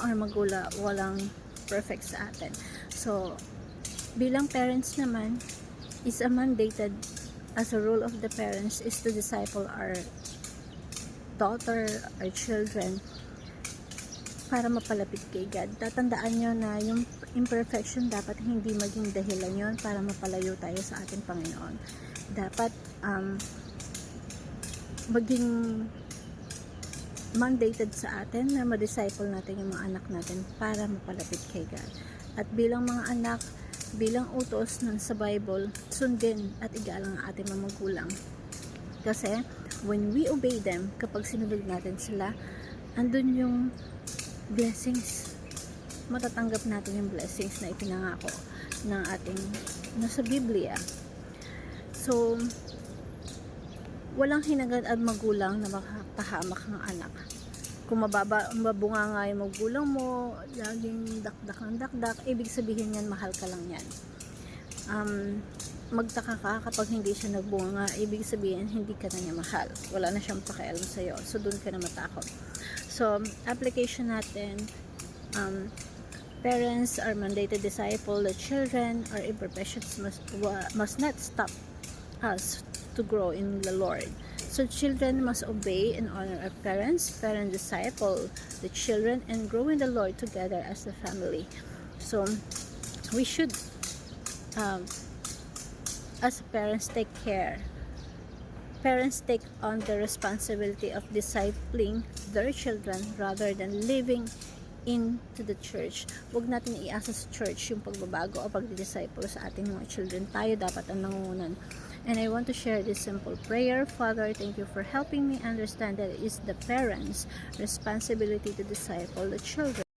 or magulang, walang perfect sa atin. So, bilang parents naman, is a mandated as a role of the parents is to disciple our daughter, our children, para mapalapit kay God. Tatandaan nyo na yung imperfection dapat hindi maging dahilan yon para mapalayo tayo sa ating Panginoon. Dapat maging mandated sa atin na ma-disciple natin yung mga anak natin para mapalapit kay God. At bilang mga anak, bilang utos sa Bible, sundin at igalang ang ating mga magulang. Kasi when we obey them, kapag sinunod natin sila, andun yung blessings. Matatanggap natin yung blessings na ipinangako ng ating nasa Biblia. So, walang hinagad at magulang na makapahamak ng anak. Kung mabunga nga yung magulang mo, laging dakdak ng dakdak, ibig sabihin yan, mahal ka lang yan. Magtaka ka kapag hindi siya nagbunga, ibig sabihin hindi ka na niya mahal. Wala na siyang pakialam sa'yo. So, dun ka na matakot. So, application natin, parents are mandated to disciple the children. Our imperfections must not stop us to grow in the Lord. So, children must obey and honor our parents. Parents disciple the children and grow in the Lord together as a family. So, we should, as parents, take care. Parents take on the responsibility of discipling their children rather than living into the church. Huwag natin iasa sa church yung pagbabago o pagdidisciple sa ating mga children. Tayo dapat ang nangungunan. And I want to share this simple prayer. Father, thank you for helping me understand that it is the parents' responsibility to disciple the children.